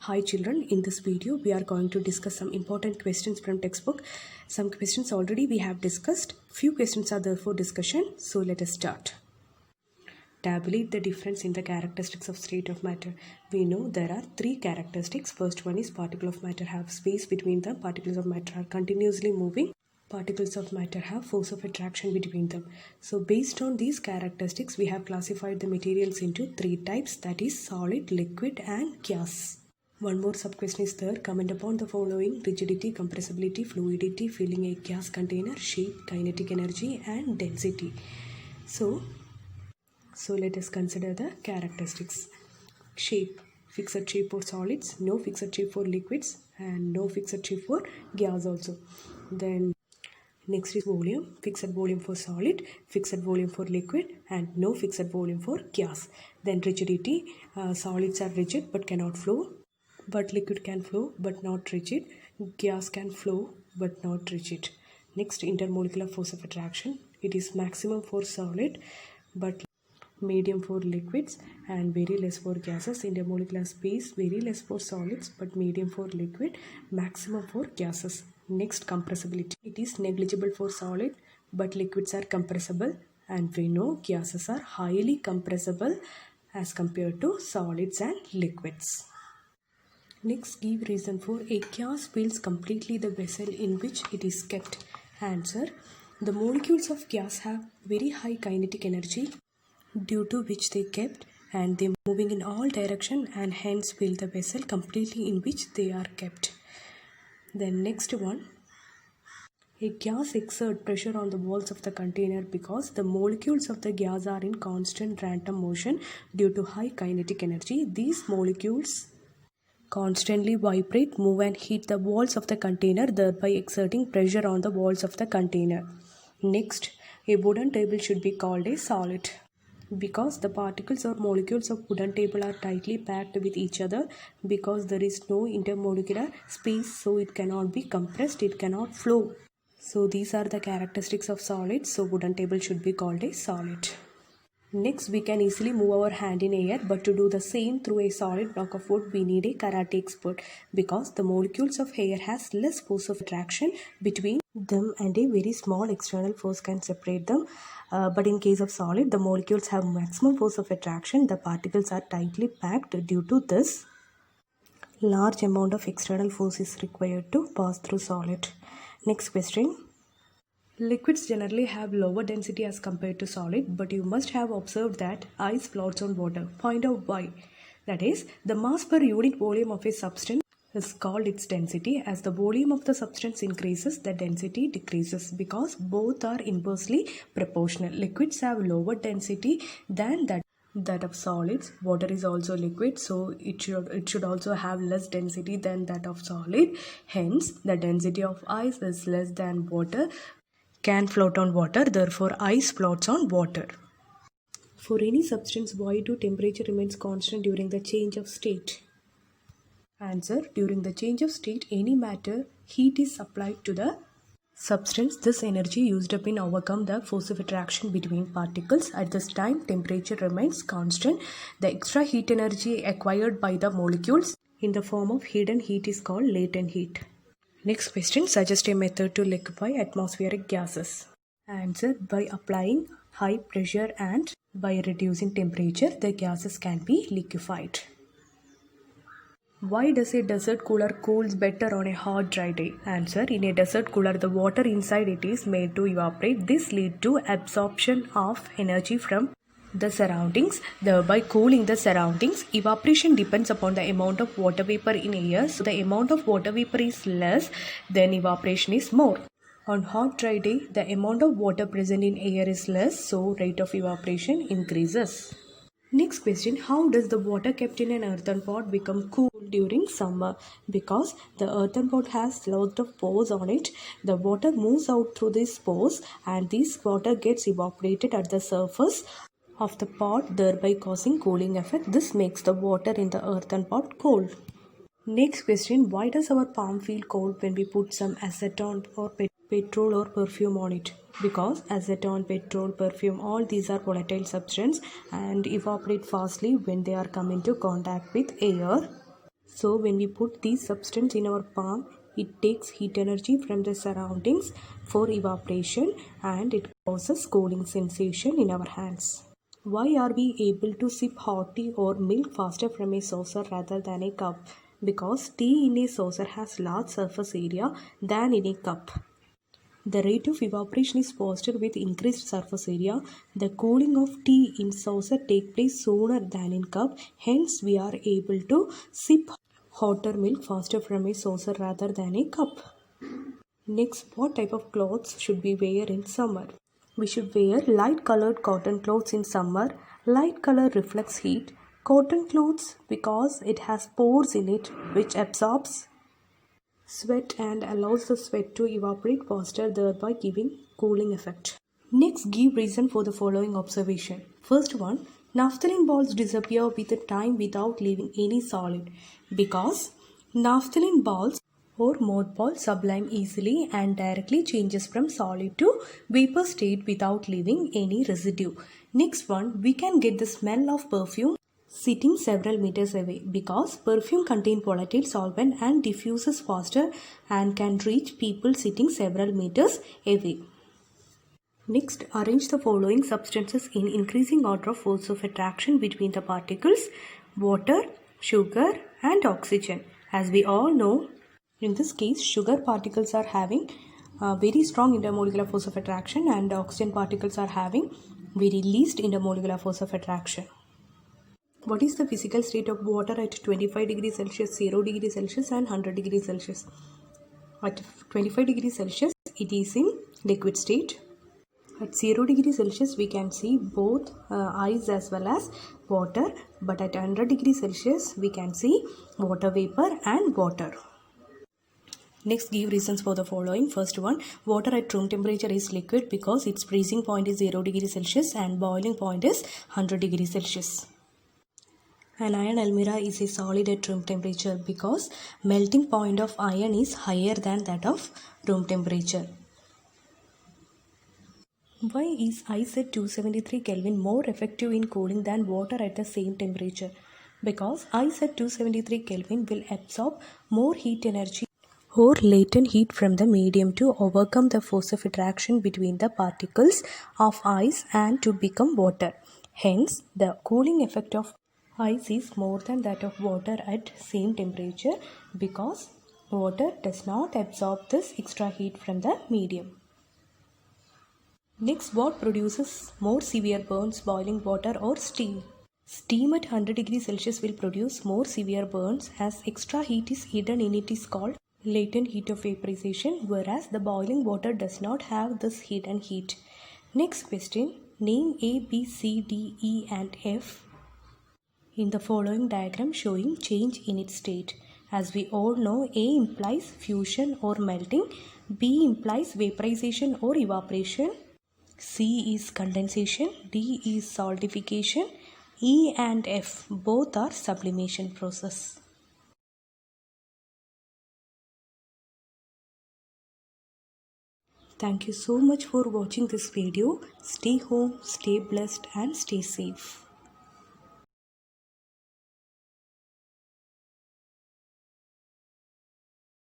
Hi children, in this video we are going to discuss some important questions from textbook. Some questions already we have discussed. Few questions are there for discussion. So let us start. Tabulate the difference in the characteristics of state of matter. We know there are three characteristics. First one is particle of matter have space between them. Particles of matter are continuously moving. Particles of matter have force of attraction between them. So based on these characteristics, we have classified the materials into three types, that is solid, liquid and gas. One more sub-question is there. Comment upon the following: rigidity, compressibility, fluidity, filling a gas container, shape, kinetic energy and density. So let us consider the characteristics. Shape, fixed shape for solids, no fixed shape for liquids and no fixed shape for gas also. Then next is volume, fixed volume for solid, fixed volume for liquid and no fixed volume for gas. Then rigidity, solids are rigid but cannot flow, but liquid can flow but not rigid, gas can flow but not rigid. Next, intermolecular force of attraction, it is maximum for solid but medium for liquids and very less for gases. Intermolecular space, very less for solids but medium for liquid, maximum for gases. Next, compressibility, it is negligible for solid but liquids are compressible, and we know gases are highly compressible as compared to solids and liquids. Next, give reason for a gas fills completely the vessel in which it is kept. Answer: the molecules of gas have very high kinetic energy due to which they kept, and they moving in all direction and hence fill the vessel completely in which they are kept. Then next one, a gas exerts pressure on the walls of the container because the molecules of the gas are in constant random motion due to high kinetic energy. These molecules constantly vibrate, move and hit the walls of the container, thereby exerting pressure on the walls of the container. Next, a wooden table should be called a solid because the particles or molecules of wooden table are tightly packed with each other, because there is no intermolecular space, so it cannot be compressed, it cannot flow. So these are the characteristics of solids, so wooden table should be called a solid. Next, we can easily move our hand in air, but to do the same through a solid block of wood, we need a karate expert because the molecules of air has less force of attraction between them and a very small external force can separate them. But in case of solid, the molecules have maximum force of attraction. The particles are tightly packed. Due to this, large amount of external force is required to pass through solid. Next question. Liquids generally have lower density as compared to solid, but you must have observed that ice floats on water. Find out why. That is, the mass per unit volume of a substance is called its density. As the volume of the substance increases, the density decreases because both are inversely proportional. Liquids have lower density than that of solids. Water is also liquid, so it should also have less density than that of solid. Hence, the density of ice is less than water. Can float on water, therefore ice floats on water. For any substance, why do temperature remains constant during the change of state? Answer: during the change of state, any matter, heat is applied to the substance. This energy used up in overcome the force of attraction between particles. At this time, temperature remains constant. The extra heat energy acquired by the molecules in the form of hidden heat is called latent heat. Next question, suggest a method to liquefy atmospheric gases. Answer: by applying high pressure and by reducing temperature, the gases can be liquefied. Why does a desert cooler cools better on a hot dry day? Answer: in a desert cooler, the water inside it is made to evaporate. This leads to absorption of energy from the surroundings, thereby cooling the surroundings. Evaporation depends upon the amount of water vapor in air. So the amount of water vapor is less, then evaporation is more. On hot dry day, the amount of water present in air is less, so rate of evaporation increases. Next question, how does the water kept in an earthen pot become cool during summer? Because the earthen pot has lots of pores on it. The water moves out through these pores and this water gets evaporated at the surface of the pot, thereby causing cooling effect. This makes the water in the earthen pot cold. Next question, why does our palm feel cold when we put some acetone or petrol or perfume on it? Because acetone, petrol, perfume, all these are volatile substances and evaporate fastly when they are come into contact with air. So when we put these substance in our palm, it takes heat energy from the surroundings for evaporation and it causes cooling sensation in our hands. Why are we able to sip hot tea or milk faster from a saucer rather than a cup? Because tea in a saucer has large surface area than in a cup. The rate of evaporation is faster with increased surface area. The cooling of tea in saucer takes place sooner than in cup. Hence, we are able to sip hotter milk faster from a saucer rather than a cup. Next, what type of clothes should we wear in summer? We should wear light colored cotton clothes in summer. Light color reflects heat. Cotton clothes because it has pores in it which absorbs sweat and allows the sweat to evaporate faster, thereby giving cooling effect. Next, give reason for the following observation. First one, naphthalene balls disappear with the time without leaving any solid because naphthalene balls or mothballs sublime easily and directly changes from solid to vapor state without leaving any residue. Next one, we can get the smell of perfume sitting several meters away because perfume contains volatile solvent and diffuses faster and can reach people sitting several meters away. Next, arrange the following substances in increasing order of force of attraction between the particles: water, sugar and oxygen. As we all know, in this case, sugar particles are having very strong intermolecular force of attraction and oxygen particles are having very least intermolecular force of attraction. What is the physical state of water at 25 degrees Celsius, 0 degrees Celsius and 100 degrees Celsius? At 25 degrees Celsius, it is in liquid state. At 0 degrees Celsius, we can see both ice as well as water. But at 100 degrees Celsius, we can see water vapor and water. Next, give reasons for the following. First one, water at room temperature is liquid because its freezing point is 0 degrees Celsius and boiling point is 100 degrees Celsius. An iron almirah is a solid at room temperature because melting point of iron is higher than that of room temperature. Why is ice at 273 Kelvin more effective in cooling than water at the same temperature? Because ice at 273 Kelvin will absorb more heat energy or latent heat from the medium to overcome the force of attraction between the particles of ice and to become water. Hence, the cooling effect of ice is more than that of water at same temperature because water does not absorb this extra heat from the medium. Next, what produces more severe burns, boiling water or steam? Steam at 100 degrees Celsius will produce more severe burns as extra heat is hidden in it is called latent heat of vaporization, whereas the boiling water does not have this hidden heat. Next question, name A, B, C, D, E and F in the following diagram showing change in its state. As we all know, A implies fusion or melting, B implies vaporization or evaporation, C is condensation, D is solidification, E and F both are sublimation process. Thank you so much for watching this video. Stay home, stay blessed and stay safe.